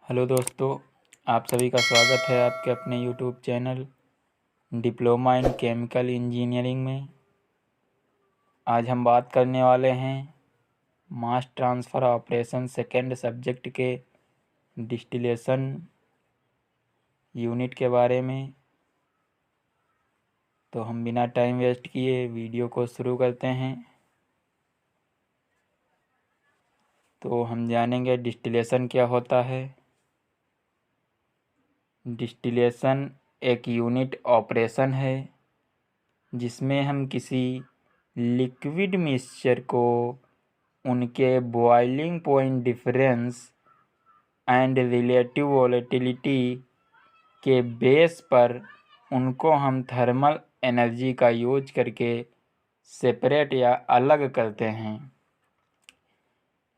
Hello दोस्तों, आप सभी का स्वागत है आपके अपने YouTube channel diploma in chemical engineering में। आज हम बात करने वाले हैं मास ट्रांसफ़र ऑपरेशन सेकेंड सब्जेक्ट के डिस्टिलेशन यूनिट के बारे में। तो हम बिना टाइम वेस्ट किए वीडियो को शुरू करते हैं। तो हम जानेंगे डिस्टिलेशन क्या होता है। डिस्टिलेशन एक यूनिट ऑपरेशन है जिसमें हम किसी लिक्विड मिक्सचर को उनके boiling point difference and relative volatility के बेस पर उनको हम थर्मल एनर्जी का यूज करके सेपरेट या अलग करते हैं।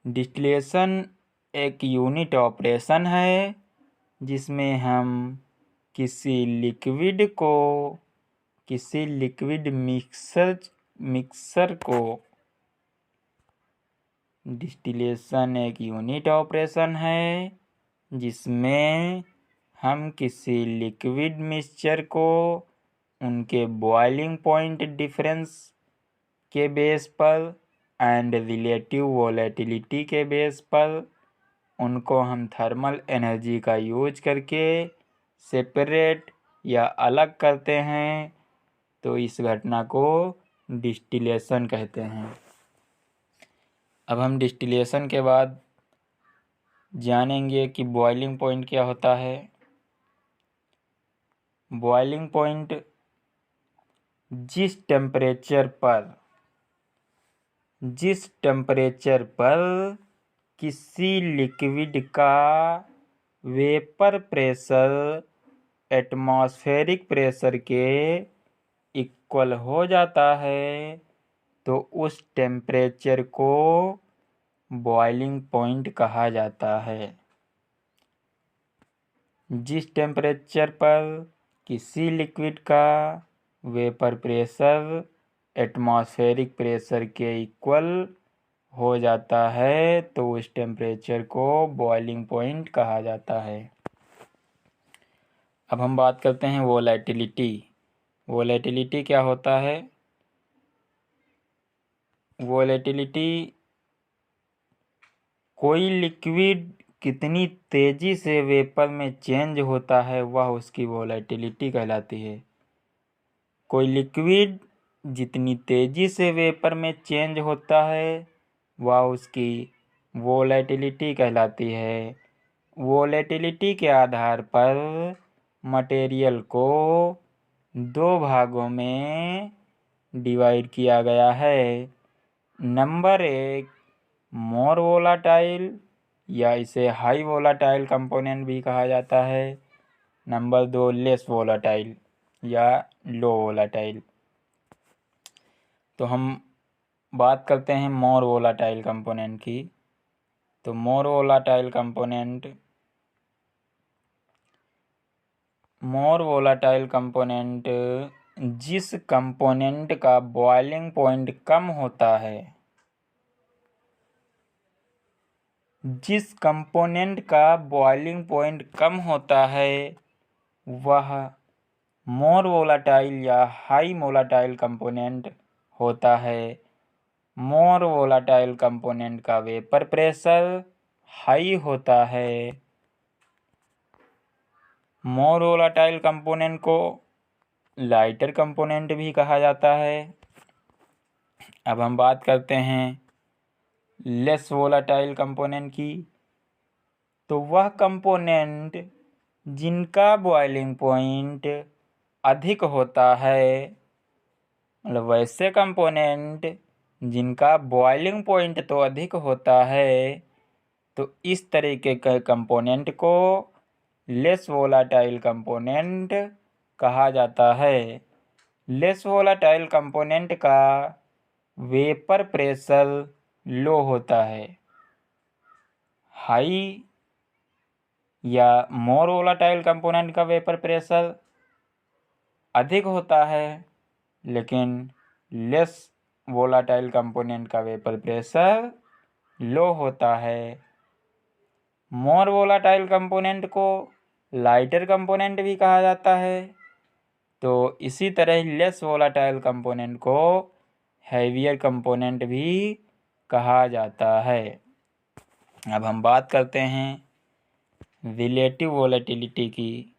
डिस्टिलेशन एक यूनिट ऑपरेशन है जिसमें हम किसी लिक्विड मिक्सर को डिस्टिलेशन एक यूनिट ऑपरेशन है जिसमें हम किसी लिक्विड मिक्सचर को उनके बॉइलिंग पॉइंट डिफरेंस के बेस पर एंड रिलेटिव वोलेटिलिटी के बेस पर उनको हम थर्मल एनर्जी का यूज करके सेपरेट या अलग करते हैं। तो इस घटना को डिस्टिलेशन कहते हैं। अब हम डिस्टिलेशन के बाद जानेंगे कि बॉइलिंग पॉइंट क्या होता है। बॉइलिंग पॉइंट जिस टेम्परेचर पर किसी लिक्विड का वेपर प्रेशर एटमॉस्फेरिक प्रेशर के इक्वल हो जाता है तो उस टेम्परेचर को बॉइलिंग पॉइंट कहा जाता है। जिस टेम्परेचर पर किसी लिक्विड का वेपर प्रेशर एटमॉस्फेरिक प्रेशर के इक्वल हो जाता है तो उस टेम्परेचर को बॉइलिंग पॉइंट कहा जाता है। अब हम बात करते हैं वोलेटिलिटी। वोलेटिलिटी क्या होता है। वोलेटिलिटी कोई लिक्विड कितनी तेजी से वेपर में चेंज होता है वह उसकी वोलेटिलिटी कहलाती है। कोई लिक्विड जितनी तेजी से वेपर में चेंज होता है वह उसकी वोलेटिलिटी कहलाती है। वोलेटिलिटी के आधार पर मटेरियल को दो भागों में डिवाइड किया गया है। नंबर 1 मोर वोलाटाइल या इसे हाई वोलाटाइल कंपोनेंट भी कहा जाता है। नंबर 2 लेस वोलाटाइल या लो वोलाटाइल। तो हम बात करते हैं मोर वोलाटाइल कंपोनेंट की। तो मोर वोलाटाइल कंपोनेंट जिस कंपोनेंट का बॉइलिंग पॉइंट कम होता है, जिस कंपोनेंट का बॉइलिंग पॉइंट कम होता है वह मोर वोलाटाइल या हाई वोलाटाइल कंपोनेंट होता है। मोर वोलाटाइल कंपोनेंट का वेपर प्रेशर हाई होता है। मोर वोलाटाइल कंपोनेंट को लाइटर कंपोनेंट भी कहा जाता है। अब हम बात करते हैं लेस वोलाटाइल कंपोनेंट की। तो वह कंपोनेंट जिनका बॉइलिंग पॉइंट अधिक होता है, मतलब वैसे कंपोनेंट जिनका बॉइलिंग पॉइंट तो अधिक होता है तो इस तरीके के कंपोनेंट को लेस वोलाटाइल कंपोनेंट कहा जाता है। लेस वोलाटाइल कंपोनेंट का वेपर प्रेशर लो होता है। हाई या मोर वोलाटाइल कंपोनेंट का वेपर प्रेशर अधिक होता है, लेकिन लेस वोलाटाइल कंपोनेंट का वेपर प्रेशर लो होता है। मोर वोलाटाइल कंपोनेंट को लाइटर कंपोनेंट भी कहा जाता है, तो इसी तरह लेस वोलाटाइल कंपोनेंट को हैवियर कंपोनेंट भी कहा जाता है। अब हम बात करते हैं रिलेटिव वोलेटिलिटी की।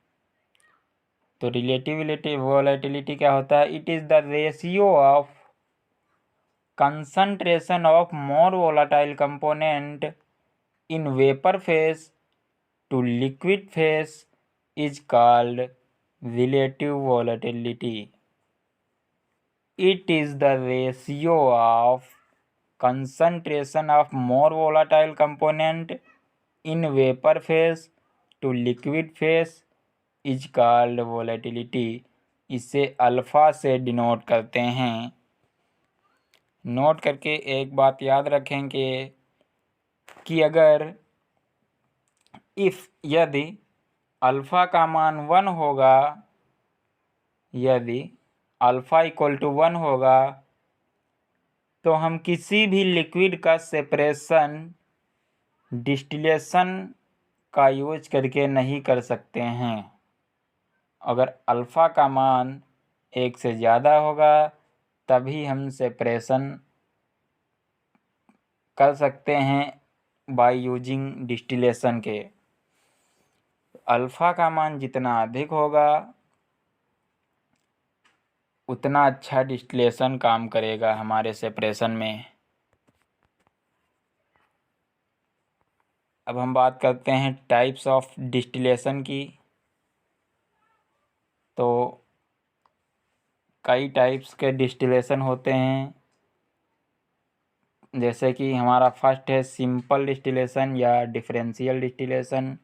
तो रिलेटिव वोलेटिलिटी क्या होता है? It is the ratio of concentration of more volatile component in vapour phase two liquid phase is called relative volatility. It is the ratio of concentration of more volatile component in vapor phase to liquid phase is called volatility. इसे alpha से denote करते हैं। Note करके एक बात याद रखेंगे कि अगर यदि अल्फ़ा का मान 1 होगा, यदि अल्फ़ा इक्वल टू 1 होगा, तो हम किसी भी लिक्विड का सेपरेशन डिस्टिलेशन का यूज करके नहीं कर सकते हैं। अगर अल्फ़ा का मान 1 से ज़्यादा होगा तभी हम सेपरेशन कर सकते हैं बाय यूजिंग डिस्टिलेशन के। अल्फ़ा का मान जितना अधिक होगा उतना अच्छा डिस्टिलेशन काम करेगा हमारे सेपरेशन में। अब हम बात करते हैं टाइप्स ऑफ डिस्टिलेशन की। तो कई टाइप्स के डिस्टिलेशन होते हैं, जैसे कि हमारा फर्स्ट है सिंपल डिस्टिलेशन या डिफरेंशियल डिस्टिलेशन।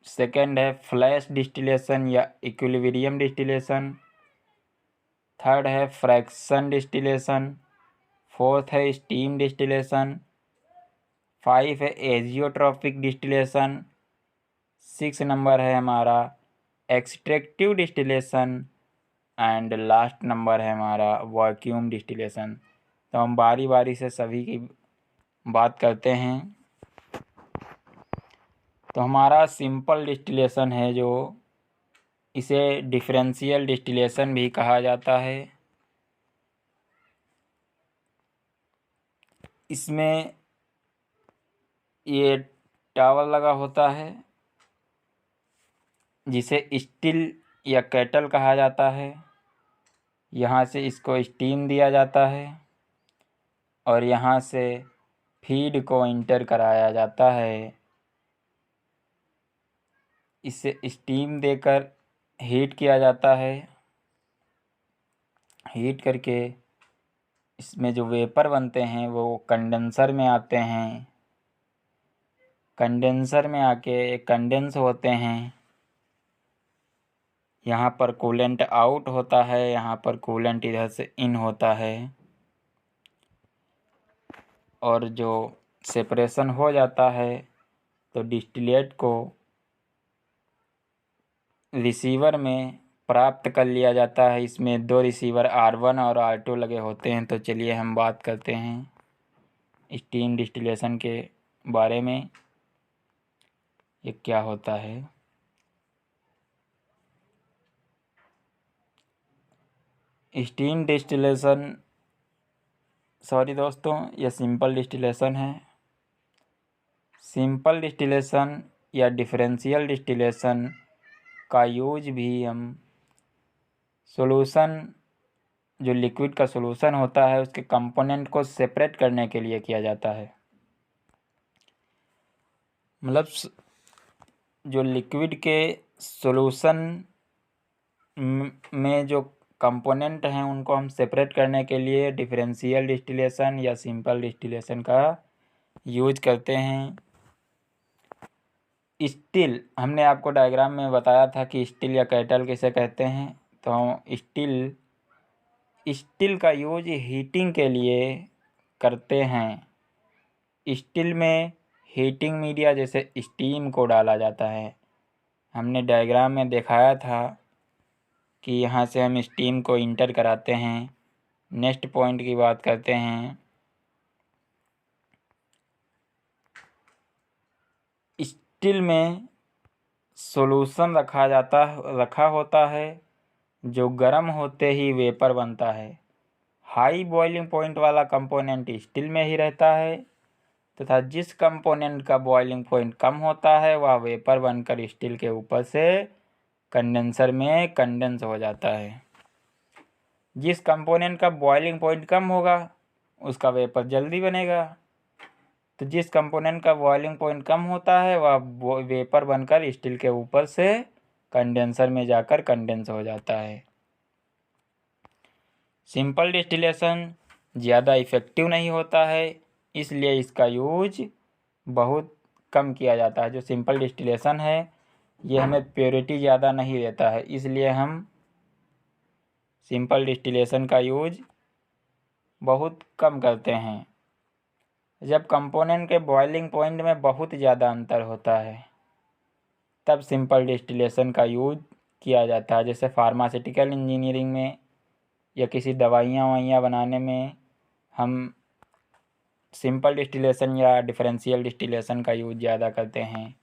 सेकंड है फ्लैश डिस्टिलेशन या इक्विलिब्रियम डिस्टिलेशन। थर्ड है फ्रैक्शन डिस्टिलेशन। फोर्थ है स्टीम डिस्टिलेशन। 5 है एजियोट्रॉपिक डिस्टिलेशन। 6 नंबर है हमारा extractive distillation. And last number है हमारा वैक्यूम डिस्टिलेशन। तो हम बारी बारी से सभी की बात करते हैं। तो हमारा सिंपल डिस्टिलेशन है, जो इसे डिफरेंशियल डिस्टिलेशन भी कहा जाता है। इसमें ये टावल लगा होता है जिसे स्टील या केटल कहा जाता है। यहाँ से इसको स्टीम दिया जाता है और यहाँ से फीड को इंटर कराया जाता है। इसे स्टीम देकर हीट किया जाता है। हीट करके इसमें जो वेपर बनते हैं वो कंडेंसर में आते हैं। कंडेंसर में आके कंडेंस होते हैं। यहाँ पर कूलेंट आउट होता है, यहाँ पर कूलेंट इधर से इन होता है। और जो सेपरेशन हो जाता है तो डिस्टिलेट को रिसीवर में प्राप्त कर लिया जाता है। इसमें 2 रिसीवर R1 और R2 लगे होते हैं। तो चलिए हम बात करते हैं स्टीम डिस्टिलेशन के बारे में, ये क्या होता है। स्टीम डिस्टिलेशन, सॉरी दोस्तों, यह सिंपल डिस्टिलेशन है। सिंपल डिस्टिलेशन या डिफरेंशियल डिस्टिलेशन का यूज भी हम सॉल्यूशन, जो लिक्विड का सॉल्यूशन होता है उसके कंपोनेंट को सेपरेट करने के लिए किया जाता है। मतलब जो लिक्विड के सॉल्यूशन में जो कंपोनेंट हैं उनको हम सेपरेट करने के लिए डिफरेंशियल डिस्टिलेशन या सिंपल डिस्टिलेशन का यूज करते हैं। स्टील, हमने आपको डायग्राम में बताया था कि स्टील या केटल किसे कहते हैं। तो स्टील का यूज हीटिंग के लिए करते हैं। स्टील में हीटिंग मीडिया जैसे स्टीम को डाला जाता है। हमने डायग्राम में दिखाया था कि यहाँ से हम स्टीम को इंटर कराते हैं। नेक्स्ट पॉइंट की बात करते हैं। स्टील में सॉल्यूशन रखा होता है जो गर्म होते ही वेपर बनता है। हाई बॉइलिंग पॉइंट वाला कंपोनेंट स्टील में ही रहता है तथा जिस कंपोनेंट का बॉइलिंग पॉइंट कम होता है वह वेपर बनकर स्टील के ऊपर से कंडेंसर में कंडेंस हो जाता है। जिस कंपोनेंट का बॉइलिंग पॉइंट कम होगा उसका वेपर जल्दी बनेगा, तो जिस कंपोनेंट का बॉइलिंग पॉइंट कम होता है वह वेपर बनकर स्टील के ऊपर से कंडेंसर में जाकर कंडेंस हो जाता है। सिंपल डिस्टिलेशन ज़्यादा इफ़ेक्टिव नहीं होता है, इसलिए इसका यूज बहुत कम किया जाता है। जो सिंपल डिस्टिलेशन है ये हमें प्योरिटी ज़्यादा नहीं देता है, इसलिए हम सिंपल डिस्टिलेशन का यूज बहुत कम करते हैं। जब कंपोनेंट के बॉइलिंग पॉइंट में बहुत ज़्यादा अंतर होता है तब सिंपल डिस्टिलेशन का यूज किया जाता है। जैसे फार्मास्यूटिकल इंजीनियरिंग में या किसी दवाइयाँ बनाने में हम सिंपल डिस्टिलेशन या डिफरेंशियल डिस्टिलेशन का यूज ज़्यादा करते हैं।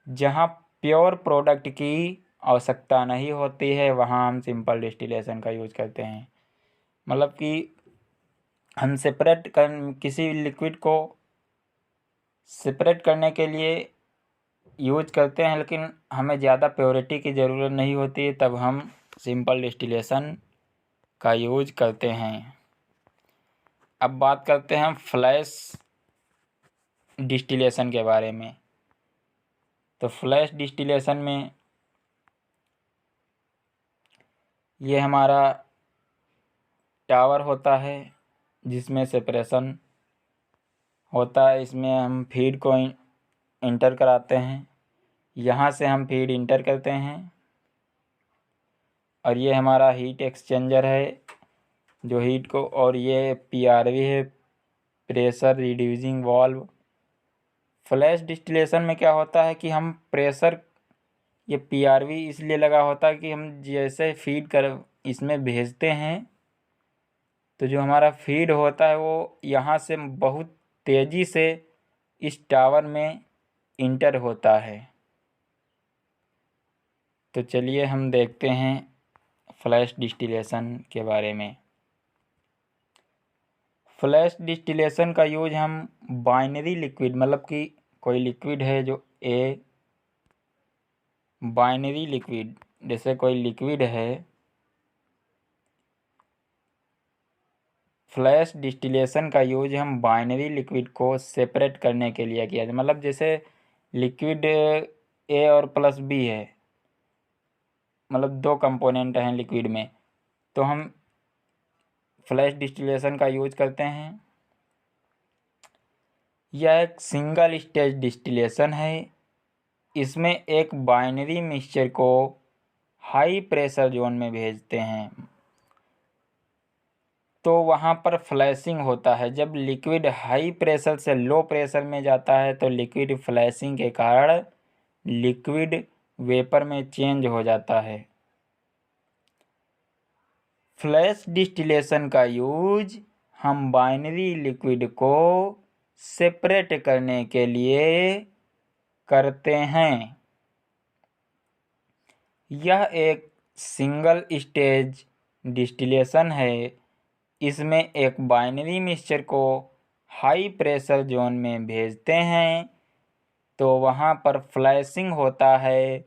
जहाँ प्योर प्रोडक्ट की आवश्यकता नहीं होती है वहाँ हम सिंपल डिस्टिलेशन का यूज करते हैं। मतलब कि हम किसी लिक्विड को सेपरेट करने के लिए यूज करते हैं, लेकिन हमें ज़्यादा प्योरिटी की ज़रूरत नहीं होती है, तब हम सिंपल डिस्टिलेशन का यूज करते हैं। अब बात करते हैं फ्लैश डिस्टिलेशन के बारे में। तो फ्लैश डिस्टिलेशन में ये हमारा टावर होता है जिसमें सेपरेशन होता है। इसमें हम फीड को इंटर कराते हैं, यहाँ से हम फीड इंटर करते हैं, और ये हमारा हीट एक्सचेंजर है जो हीट को, और ये PRV है, pressure reducing valve. Flash distillation में क्या होता है कि हम प्रेशर, ये PRV इसलिए लगा होता है कि हम जैसे फीड कर इसमें भेजते हैं तो जो हमारा फीड होता है वो यहाँ से बहुत तेज़ी से इस टावर में इंटर होता है। तो चलिए हम देखते हैं फ्लैश डिस्टिलेशन के बारे में। फ्लैश डिस्टिलेशन का यूज हम बाइनरी लिक्विड, मतलब कि कोई लिक्विड है जो बाइनरी लिक्विड, जैसे कोई लिक्विड है, फ्लैश डिस्टिलेशन का यूज हम बाइनरी लिक्विड को सेपरेट करने के लिए किया जाए। मतलब जैसे लिक्विड A और +B है, मतलब दो कंपोनेंट हैं लिक्विड में, तो हम फ्लैश डिस्टिलेशन का यूज करते हैं। यह एक सिंगल स्टेज डिस्टिलेशन है। इसमें एक बाइनरी मिक्सचर को हाई प्रेशर जोन में भेजते हैं तो वहाँ पर फ्लैशिंग होता है। जब लिक्विड हाई प्रेशर से लो प्रेशर में जाता है तो लिक्विड फ्लैशिंग के कारण लिक्विड वेपर में चेंज हो जाता है। फ्लैश डिस्टिलेशन का यूज हम बाइनरी लिक्विड को सेपरेट करने के लिए करते हैं। यह एक सिंगल स्टेज डिस्टिलेशन है। इसमें एक बाइनरी मिक्सचर को हाई प्रेशर जोन में भेजते हैं तो वहाँ पर फ्लैशिंग होता है।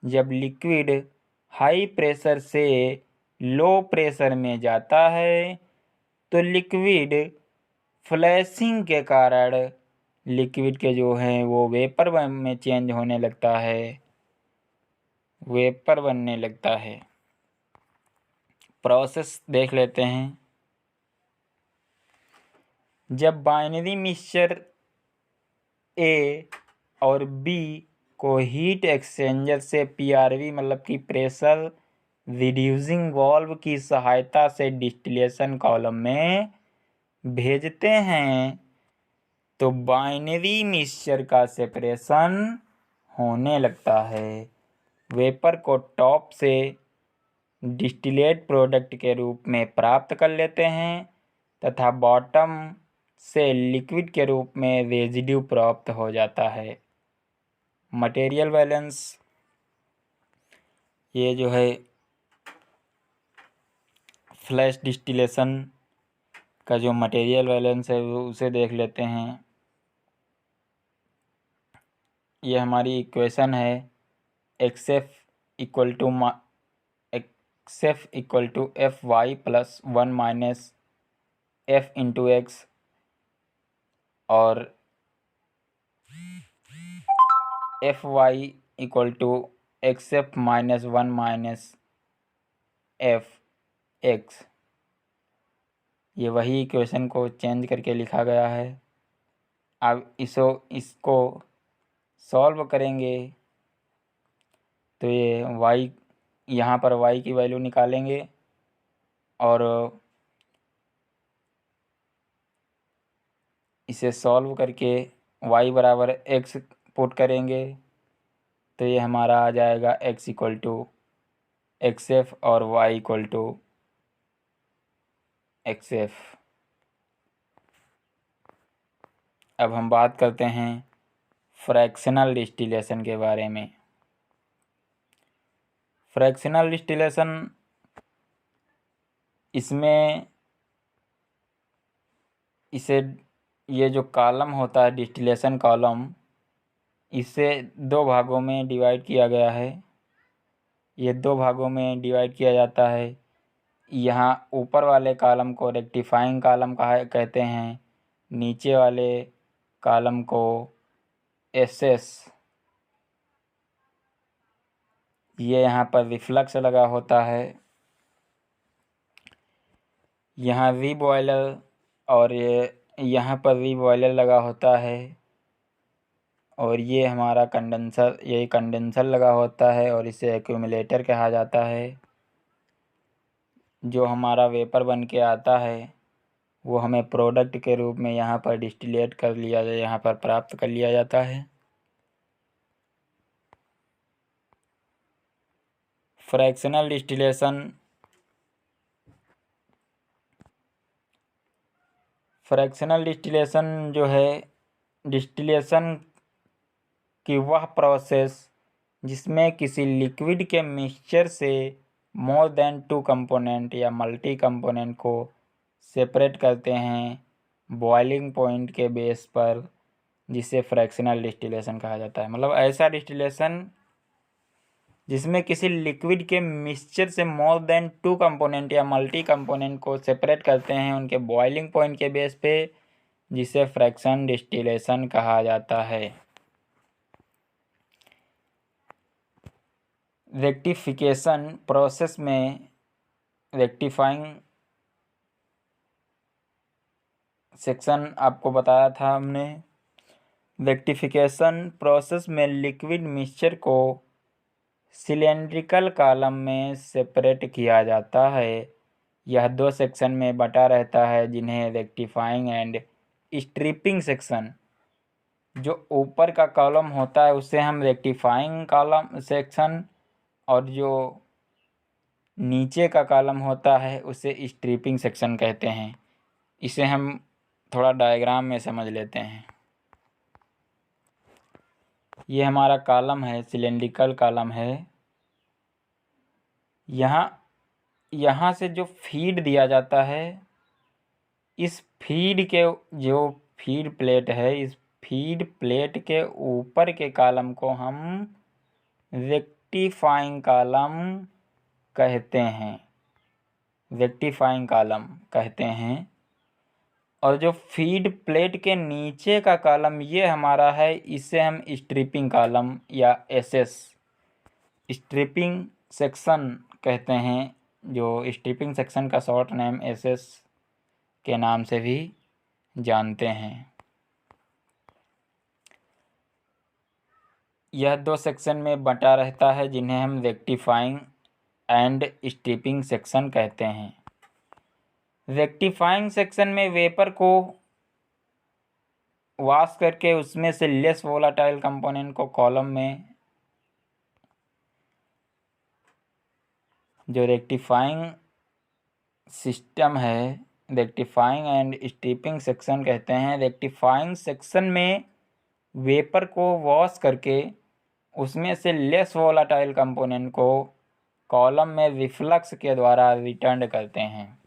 जब लिक्विड हाई प्रेशर से लो प्रेशर में जाता है तो लिक्विड फ्लैशिंग के कारण लिक्विड के जो हैं वो वेपर में चेंज होने लगता है, वेपर बनने लगता है। प्रोसेस देख लेते हैं। जब बाइनरी मिक्सचर A और B को हीट एक्सचेंजर से PRV, मतलब कि प्रेशर रिड्यूसिंग वाल्व की सहायता से डिस्टिलेशन कॉलम में भेजते हैं तो बाइनरी मिक्सचर का सेपरेशन होने लगता है। वेपर को टॉप से डिस्टिलेट प्रोडक्ट के रूप में प्राप्त कर लेते हैं तथा बॉटम से लिक्विड के रूप में रेजिड्यू प्राप्त हो जाता है। मटेरियल बैलेंस, ये जो है फ्लैश डिस्टिलेशन का जो मटेरियल बैलेंस है वो उसे देख लेते हैं। ये हमारी इक्वेशन है x f equal to f y plus 1 minus f into x, और f y equal to x f minus 1 minus f x. ये वही इक्वेशन को चेंज करके लिखा गया है। अब इसको सॉल्व करेंगे तो ये y, यहाँ पर y की वैल्यू निकालेंगे और इसे सॉल्व करके y बराबर x पुट करेंगे तो ये हमारा आ जाएगा x equal to x f और y equal to x f. अब हम बात करते हैं फ्रैक्शनल डिस्टिलेशन के बारे में। फ्रैक्शनल डिस्टिलेशन, इसमें ये जो कॉलम होता है डिस्टिलेशन कॉलम, इसे दो भागों में डिवाइड किया गया है। ये दो भागों में डिवाइड किया जाता है। यहाँ ऊपर वाले कॉलम को रेक्टिफाइंग कॉलम कहते हैं, नीचे वाले कॉलम को एसएस। ये यहाँ पर रिफ्लक्स लगा होता है। यहाँ री बॉयलर और ये यहाँ पर री बॉयलर लगा होता है, और ये हमारा कंडेंसर, ये कंडेंसर लगा होता है और इसे एक्यूमुलेटर कहा जाता है। जो हमारा वेपर बन के आता है वो हमें प्रोडक्ट के रूप में यहाँ पर डिस्टिलेट कर लिया जाए, यहाँ पर प्राप्त कर लिया जाता है। फ्रैक्शनल डिस्टिलेशन, फ्रैक्शनल डिस्टिलेशन जो है डिस्टिलेशन की वह प्रोसेस जिसमें किसी लिक्विड के मिक्सचर से मोर देन 2 कंपोनेंट या मल्टी कंपोनेंट को सेपरेट करते हैं बॉइलिंग पॉइंट के बेस पर, जिसे फ्रैक्शनल डिस्टिलेशन कहा जाता है। मतलब ऐसा डिस्टिलेशन जिसमें किसी लिक्विड के मिक्सचर से मोर देन 2 कंपोनेंट या मल्टी कंपोनेंट को सेपरेट करते हैं उनके बॉइलिंग पॉइंट के बेस पे, जिसे फ्रैक्शन डिस्टिलेशन कहा जाता है। रेक्टिफिकेशन प्रोसेस में रेक्टिफाइंग सेक्शन आपको बताया था हमने। रेक्टिफिकेशन प्रोसेस में लिक्विड मिक्सचर को सिलेंड्रिकल कॉलम में सेपरेट किया जाता है। यह 2 सेक्शन में बटा रहता है, जिन्हें रेक्टिफाइंग एंड स्ट्रिपिंग सेक्शन। जो ऊपर का कॉलम होता है उसे हम रेक्टिफाइंग कॉलम सेक्शन, और जो नीचे का कॉलम होता है उसे स्ट्रिपिंग सेक्शन कहते हैं। इसे हम थोड़ा डायग्राम में समझ लेते हैं। ये हमारा कॉलम है, सिलेंड्रिकल कॉलम है। यहाँ से जो फीड दिया जाता है, इस फीड के जो फीड प्लेट है, इस फीड प्लेट के ऊपर के कॉलम को हम रेक्टिफाइंग कॉलम कहते हैं, रेक्टिफाइंग कॉलम कहते हैं। और जो फीड प्लेट के नीचे का कॉलम ये हमारा है, इसे हम स्ट्रिपिंग कॉलम या एसएस, स्ट्रिपिंग सेक्शन कहते हैं। जो स्ट्रिपिंग सेक्शन का शॉर्ट नेम एसएस के नाम से भी जानते हैं। यह 2 सेक्शन में बटा रहता है, जिन्हें हम रेक्टिफाइंग एंड स्ट्रिपिंग सेक्शन कहते हैं। रेक्टिफाइंग सेक्शन में वेपर को वॉश करके उसमें से लेस वोलाटाइल कंपोनेंट को कॉलम में, जो रेक्टिफाइंग सिस्टम है, रेक्टिफाइंग एंड स्ट्रिपिंग सेक्शन कहते हैं। रेक्टिफाइंग सेक्शन में वेपर को वॉश करके उसमें से लेस वोलाटाइल कंपोनेंट को कॉलम में रिफ्लक्स के द्वारा रिटर्न करते हैं।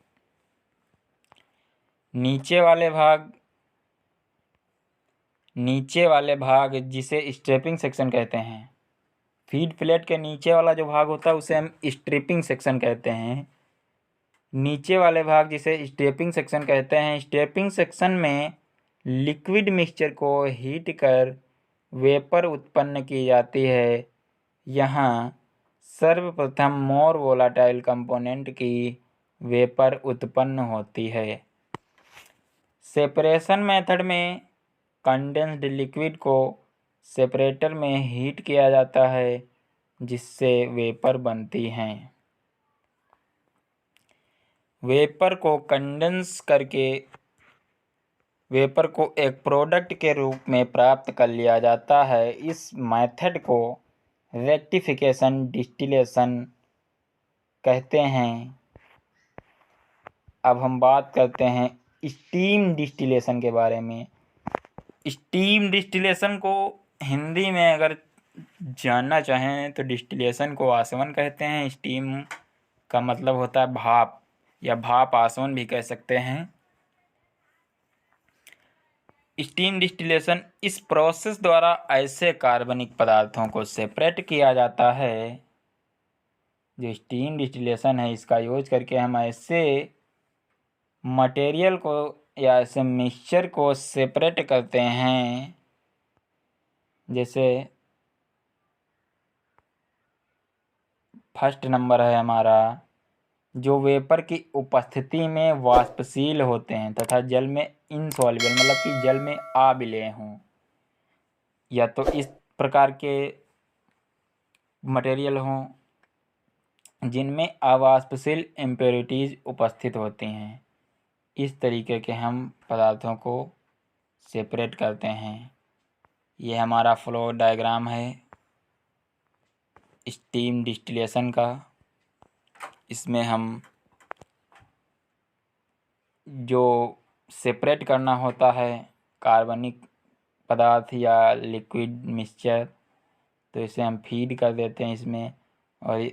नीचे वाले भाग जिसे स्ट्रैपिंग सेक्शन कहते हैं। फीड प्लेट के नीचे वाला जो भाग होता है उसे हम स्ट्रिपिंग सेक्शन कहते हैं। नीचे वाले भाग जिसे स्ट्रैपिंग सेक्शन कहते हैं, स्ट्रैपिंग सेक्शन में लिक्विड मिक्सचर को हीट कर वेपर उत्पन्न की जाती है। यहाँ सर्वप्रथम मोर वोलाटाइल कंपोनेंट की वेपर उत्पन्न होती है। सेपरेशन मेथड में कंडेंस्ड लिक्विड को सेपरेटर में हीट किया जाता है जिससे वेपर बनती हैं। वेपर को कंडेंस करके वेपर को एक प्रोडक्ट के रूप में प्राप्त कर लिया जाता है। इस मेथड को रेक्टिफिकेशन डिस्टिलेशन कहते हैं। अब हम बात करते हैं स्टीम डिस्टिलेशन के बारे में। स्टीम डिस्टिलेशन को हिंदी में अगर जानना चाहें तो डिस्टिलेशन को आसवन कहते हैं। स्टीम का मतलब होता है भाप या भाप आसवन भी कह सकते हैं। स्टीम डिस्टिलेशन इस प्रोसेस द्वारा ऐसे कार्बनिक पदार्थों को सेपरेट किया जाता है। जो स्टीम डिस्टिलेशन है इसका यूज करके हम ऐसे मटेरियल को या ऐसे मिक्सचर को सेपरेट करते हैं। जैसे फर्स्ट नंबर है हमारा जो वेपर की उपस्थिति में वाष्पशील होते हैं तथा जल में इनसॉल्युबल मतलब कि जल में आबिले हों, या तो इस प्रकार के मटेरियल हों जिनमें अवाष्पशील इम्प्योरिटीज उपस्थित होती हैं। इस तरीके के हम पदार्थों को सेपरेट करते हैं। ये हमारा फ्लो डायग्राम है स्टीम डिस्टिलेशन का। इसमें हम जो सेपरेट करना होता है कार्बनिक पदार्थ या लिक्विड मिक्सचर, तो इसे हम फीड कर देते हैं इसमें, और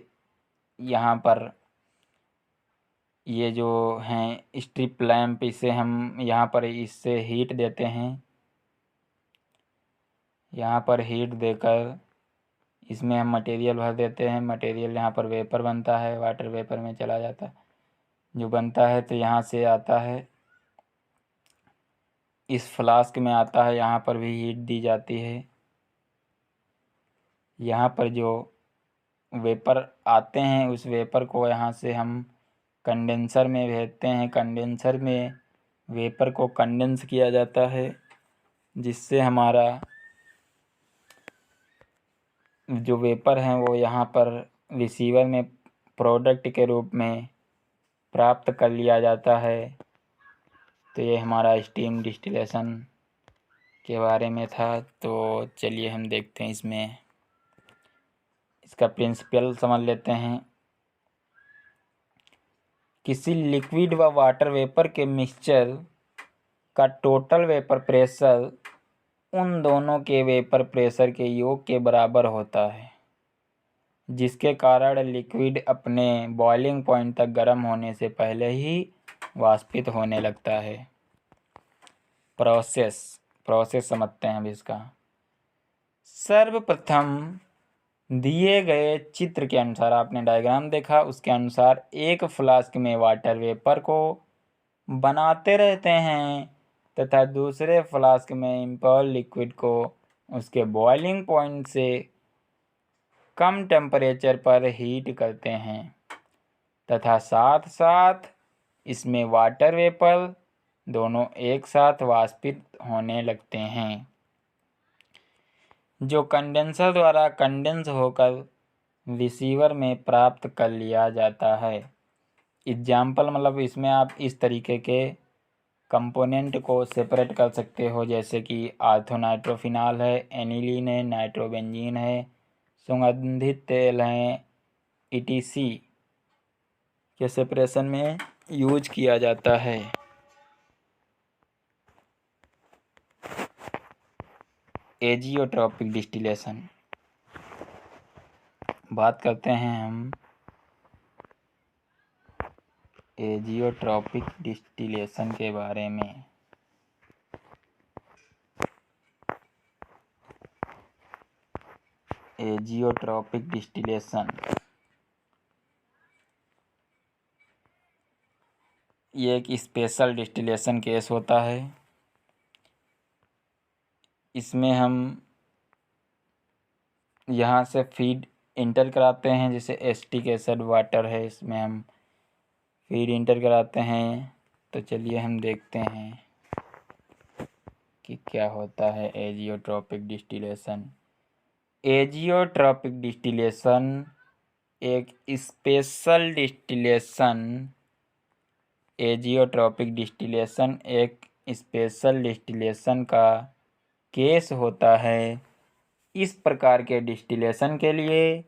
यहाँ पर ये जो हैं स्ट्रिप लैंप, इसे हम यहाँ पर इससे हीट देते हैं। यहाँ पर हीट देकर इसमें हम मटेरियल भर देते हैं। मटेरियल यहाँ पर वेपर बनता है, वाटर वेपर में चला जाता है जो बनता है, तो यहाँ से आता है इस फ्लास्क में आता है। यहाँ पर भी हीट दी जाती है। यहाँ पर जो वेपर आते हैं उस वेपर को यहाँ से हम कंडेंसर में भेजते हैं। कंडेंसर में वेपर को कंडेंस किया जाता है जिससे हमारा जो वेपर हैं वो यहाँ पर रिसीवर में प्रोडक्ट के रूप में प्राप्त कर लिया जाता है। तो ये हमारा स्टीम डिस्टिलेशन के बारे में था। तो चलिए हम देखते हैं इसमें इसका प्रिंसिपल समझ लेते हैं। किसी लिक्विड व वाटर वेपर के मिक्सचर का टोटल वेपर प्रेशर उन दोनों के वेपर प्रेशर के योग के बराबर होता है, जिसके कारण लिक्विड अपने बॉइलिंग पॉइंट तक गर्म होने से पहले ही वाष्पित होने लगता है। प्रोसेस समझते हैं अब इसका। सर्वप्रथम दिए गए चित्र के अनुसार, आपने डायग्राम देखा उसके अनुसार, एक फ्लास्क में वाटर वेपर को बनाते रहते हैं तथा दूसरे फ्लास्क में इम्प्योर लिक्विड को उसके बॉइलिंग पॉइंट से कम टेम्परेचर पर हीट करते हैं तथा साथ साथ इसमें वाटर वेपर दोनों एक साथ वाष्पित होने लगते हैं, जो कंडेंसर द्वारा कंडेंस होकर रिसीवर में प्राप्त कर लिया जाता है। एग्जाम्पल मतलब इसमें आप इस तरीके के कंपोनेंट को सेपरेट कर सकते हो, जैसे कि आर्थोनाइट्रोफिनॉल है, एनिलीन है, नाइट्रोबेंजीन है, सुगंधित तेल हैं, ईटीसी के सेपरेशन में यूज किया जाता है। Azeotropic distillation. बात करते हैं हम एजियोट्रॉपिक डिस्टिलेशन के बारे में। एजियोट्रॉपिक डिस्टिलेशन ये एक स्पेशल डिस्टिलेशन केस होता है। इसमें हम यहाँ से फीड इंटर कराते हैं, जैसे एसिटिक एसिड वाटर है, इसमें हम फीड इंटर कराते हैं। तो चलिए हम देखते हैं कि क्या होता है एजियोट्रॉपिक डिस्टिलेशन। एजियोट्रॉपिक डिस्टिलेशन एक स्पेशल डिस्टिलेशन एजियोट्रॉपिक डिस्टिलेशन एक स्पेशल डिस्टिलेशन का केस होता है। इस प्रकार के डिस्टिलेशन के लिए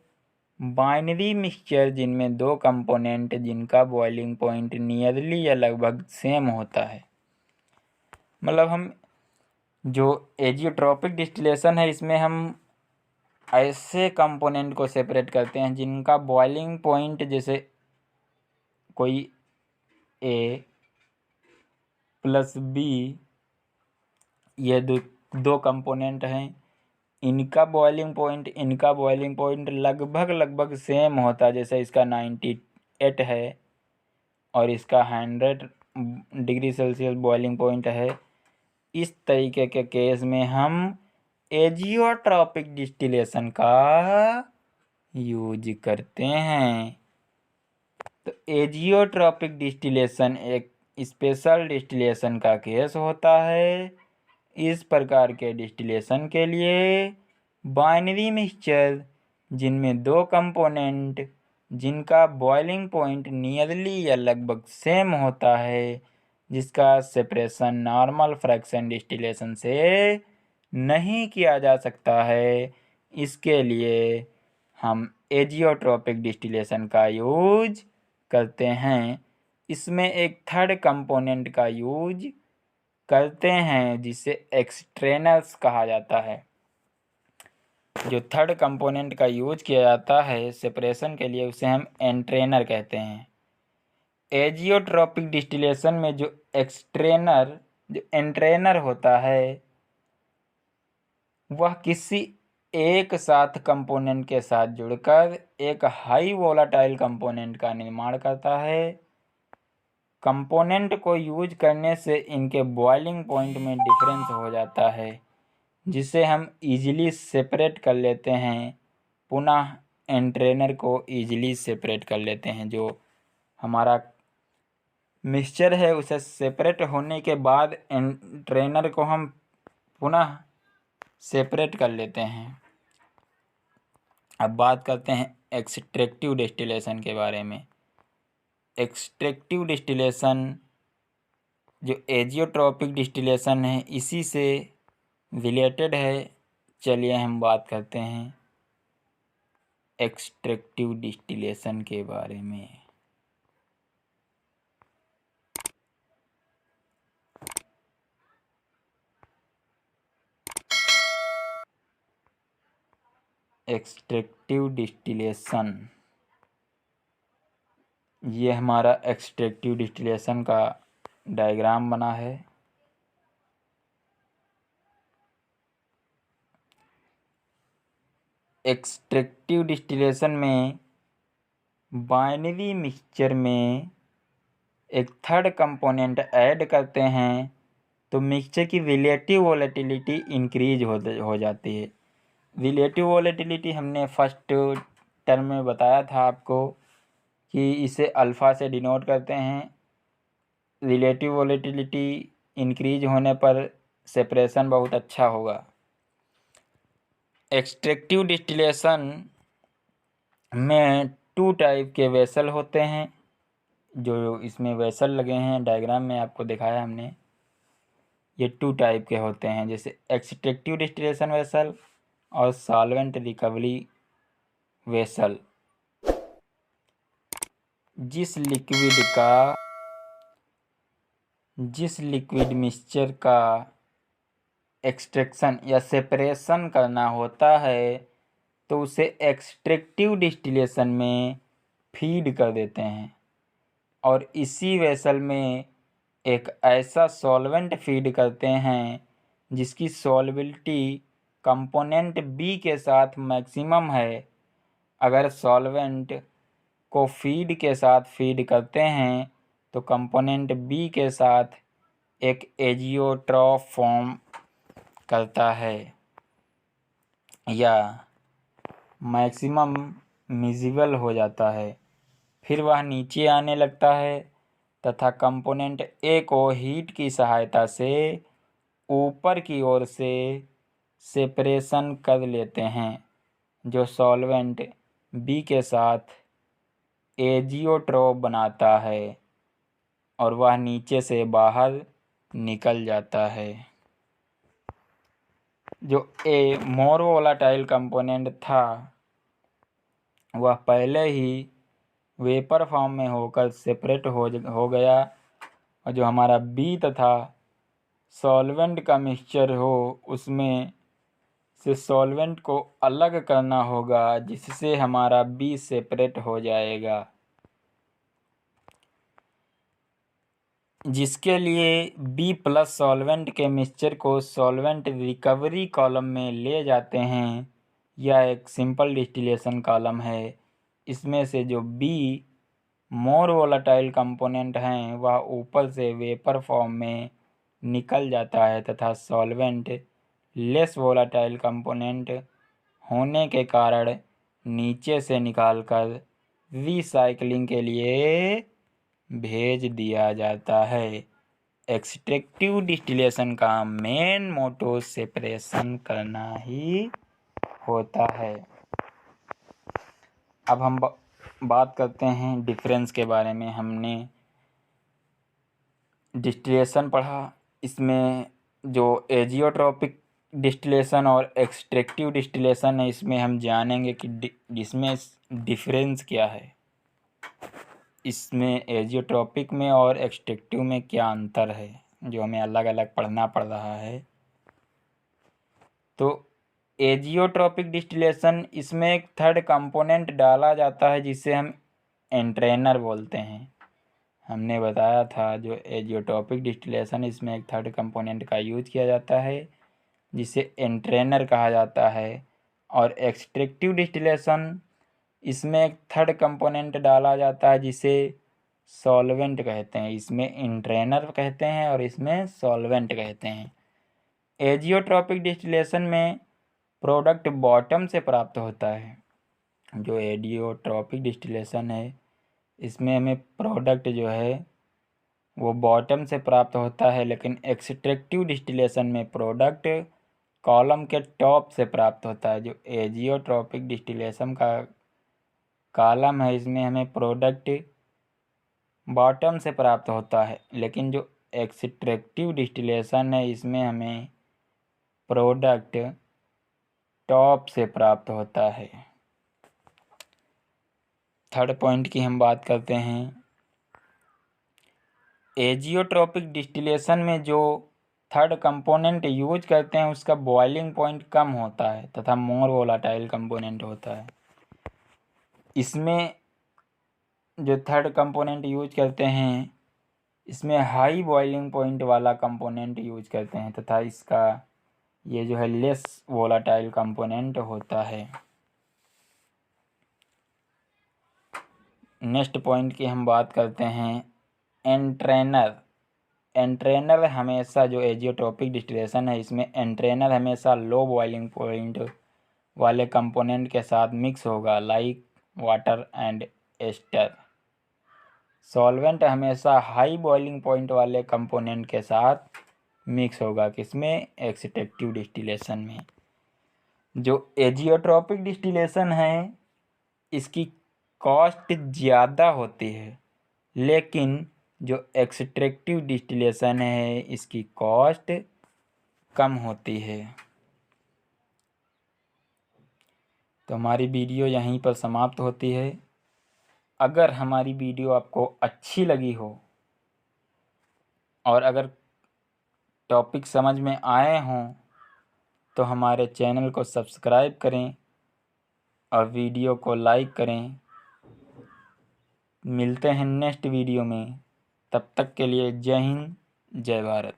बाइनरी मिक्सचर जिनमें दो कंपोनेंट जिनका बॉइलिंग पॉइंट नियरली या लगभग सेम होता है। मतलब हम जो एजियोट्रॉपिक डिस्टिलेशन है इसमें हम ऐसे कंपोनेंट को सेपरेट करते हैं जिनका बॉइलिंग पॉइंट, जैसे कोई ए प्लस बी, ये दो कंपोनेंट हैं, इनका बॉइलिंग पॉइंट लगभग सेम होता है। जैसे इसका 98 है और इसका 100 डिग्री सेल्सियस बॉइलिंग पॉइंट है। इस तरीके के केस में हम एजियोट्रॉपिक डिस्टिलेशन का यूज करते हैं। तो एजियोट्रॉपिक डिस्टिलेशन एक स्पेशल डिस्टिलेशन का केस होता है। इस प्रकार के डिस्टिलेशन के लिए बाइनरी मिक्सचर जिनमें दो कंपोनेंट जिनका बॉइलिंग पॉइंट नियरली या लगभग सेम होता है, जिसका सेपरेशन नॉर्मल फ्रैक्शन डिस्टिलेशन से नहीं किया जा सकता है, इसके लिए हम एजियोट्रॉपिक डिस्टिलेशन का यूज करते हैं। इसमें एक थर्ड कंपोनेंट का यूज करते हैं जिसे एक्सट्रेनर्स कहा जाता है। जो थर्ड कंपोनेंट का यूज किया जाता है सेपरेशन के लिए उसे हम एंट्रेनर कहते हैं। एजियोट्रॉपिक डिस्टिलेशन में जो एंट्रेनर होता है वह किसी एक साथ कंपोनेंट के साथ जुड़कर एक हाई वोलाटाइल कंपोनेंट का निर्माण करता है। कंपोनेंट को यूज करने से इनके बॉइलिंग पॉइंट में डिफरेंस हो जाता है, जिसे हम इजीली सेपरेट कर लेते हैं। पुनः एंट्रेनर को इजीली सेपरेट कर लेते हैं। जो हमारा मिक्सचर है उसे सेपरेट होने के बाद एंट्रेनर को हम पुनः सेपरेट कर लेते हैं। अब बात करते हैं एक्सट्रैक्टिव डिस्टिलेशन के बारे में। एक्सट्रैक्टिव डिस्टिलेशन जो एजियोट्रॉपिक डिस्टिलेशन है इसी से रिलेटेड है। चलिए हम बात करते हैं एक्सट्रैक्टिव डिस्टिलेशन के बारे में। एक्सट्रैक्टिव डिस्टिलेशन ये हमारा एक्सट्रैक्टिव डिस्टिलेशन का डायग्राम बना है। एक्सट्रैक्टिव डिस्टिलेशन में बाइनरी मिक्सचर में एक थर्ड कंपोनेंट ऐड करते हैं तो मिक्सचर की रिलेटिव वोलेटिलिटी इंक्रीज हो जाती है। रिलेटिव वोलेटिलिटी हमने फर्स्ट टर्म में बताया था आपको कि इसे अल्फ़ा से डिनोट करते हैं। रिलेटिव वोलेटिलिटी इंक्रीज होने पर सेपरेशन बहुत अच्छा होगा। एक्सट्रैक्टिव डिस्टिलेशन में 2 टाइप के वेसल होते हैं। जो इसमें वेसल लगे हैं डायग्राम में आपको दिखाया हमने, ये 2 टाइप के होते हैं, जैसे एक्सट्रैक्टिव डिस्टिलेशन वेसल और सॉल्वेंट रिकवरी वेसल। जिस लिक्विड मिक्सचर का एक्सट्रैक्शन या सेपरेशन करना होता है तो उसे एक्सट्रैक्टिव डिस्टिलेशन में फीड कर देते हैं और इसी वेसल में एक ऐसा सॉल्वेंट फीड करते हैं जिसकी सॉल्बिलिटी कंपोनेंट बी के साथ मैक्सिमम है। अगर सॉल्वेंट को फीड के साथ फीड करते हैं तो कंपोनेंट बी के साथ एक एजियोट्रॉप फॉर्म करता है या मैक्सिमम मिजिबल हो जाता है। फिर वह नीचे आने लगता है तथा कंपोनेंट ए को हीट की सहायता से ऊपर की ओर से सेपरेशन कर लेते हैं जो सॉल्वेंट बी के साथ एजियोट्रॉप बनाता है और वह नीचे से बाहर निकल जाता है। जो ए मोर वोलाटाइल कंपोनेंट था वह पहले ही वेपर फॉर्म में होकर सेपरेट हो गया और जो हमारा बी तथा सॉल्वेंट का मिक्सचर हो उसमें से सॉल्वेंट को अलग करना होगा जिससे हमारा बी सेपरेट हो जाएगा, जिसके लिए बी प्लस सॉल्वेंट के मिक्सचर को सॉल्वेंट रिकवरी कॉलम में ले जाते हैं। यह एक सिंपल डिस्टिलेशन कॉलम है। इसमें से जो बी मोर वोलाटाइल कंपोनेंट हैं वह ऊपर से वेपर फॉर्म में निकल जाता है तथा सॉल्वेंट लेस वोलाटाइल कंपोनेंट होने के कारण नीचे से निकालकर रीसाइक्लिंग के लिए भेज दिया जाता है। एक्सट्रैक्टिव डिस्टिलेशन का मेन मोटो सेपरेशन करना ही होता है। अब हम बात करते हैं डिफरेंस के बारे में। हमने डिस्टिलेशन पढ़ा, इसमें जो एजियोट्रॉपिक डिस्टिलेशन और एक्सट्रैक्टिव डिस्टिलेशन है इसमें हम जानेंगे कि इसमें डिफरेंस क्या है, इसमें एजियोट्रॉपिक में और एक्सट्रैक्टिव में क्या अंतर है जो हमें अलग अलग पढ़ना पड़ रहा है। तो एजियोट्रॉपिक डिस्टिलेशन इसमें एक थर्ड कंपोनेंट डाला जाता है जिसे हम एंट्रेनर बोलते हैं। हमने बताया था जो एजियोट्रॉपिक डिस्टिलेशन इसमें एक थर्ड कंपोनेंट का यूज किया जाता है जिसे एंट्रेनर कहा जाता है। और एक्सट्रैक्टिव डिस्टिलेशन इसमें एक थर्ड कंपोनेंट डाला जाता है जिसे सॉल्वेंट कहते हैं। इसमें एंट्रेनर कहते हैं और इसमें सॉल्वेंट कहते हैं। एजियोट्रॉपिक डिस्टिलेशन में प्रोडक्ट बॉटम से प्राप्त होता है। जो एजियोट्रॉपिक डिस्टिलेशन है इसमें हमें प्रोडक्ट जो है वो बॉटम से प्राप्त होता है, लेकिन एक्सट्रैक्टिव डिस्टिलेशन में प्रोडक्ट कॉलम के टॉप से प्राप्त होता है। जो एजियोट्रॉपिक डिस्टिलेशन का कॉलम है इसमें हमें प्रोडक्ट बॉटम से प्राप्त होता है, लेकिन जो एक्सट्रैक्टिव डिस्टिलेशन है इसमें हमें प्रोडक्ट टॉप से प्राप्त होता है। थर्ड पॉइंट की हम बात करते हैं। एजियोट्रॉपिक डिस्टिलेशन में जो थर्ड कंपोनेंट यूज करते हैं उसका बॉइलिंग पॉइंट कम होता है तथा मोर वोलाटाइल कंपोनेंट होता है। इसमें जो थर्ड कंपोनेंट यूज करते हैं इसमें हाई बॉइलिंग पॉइंट वाला कंपोनेंट यूज करते हैं तथा इसका ये जो है लेस वोलाटाइल कंपोनेंट होता है। नेक्स्ट पॉइंट की हम बात करते हैं एंट्रेनर। एंट्रेनर हमेशा जो एजियोट्रॉपिक डिस्टिलेशन है इसमें एंट्रेनर हमेशा लो बॉइलिंग पॉइंट वाले कंपोनेंट के साथ मिक्स होगा, like water and ester. Solvent हमेशा हाई बॉइलिंग पॉइंट वाले कंपोनेंट के साथ मिक्स होगा, किसमें? एक्सट्रैक्टिव डिस्टिलेशन में। जो एजियोट्रॉपिक डिस्टिलेशन है इसकी कॉस्ट ज़्यादा होती है, लेकिन जो एक्सट्रैक्टिव डिस्टिलेशन है इसकी कॉस्ट कम होती है। तो हमारी वीडियो यहीं पर समाप्त होती है। अगर हमारी वीडियो आपको अच्छी लगी हो और अगर टॉपिक समझ में आए हों तो हमारे चैनल को सब्सक्राइब करें और वीडियो को लाइक करें। मिलते हैं नेक्स्ट वीडियो में, तब तक के लिए जय हिंद, जय भारत।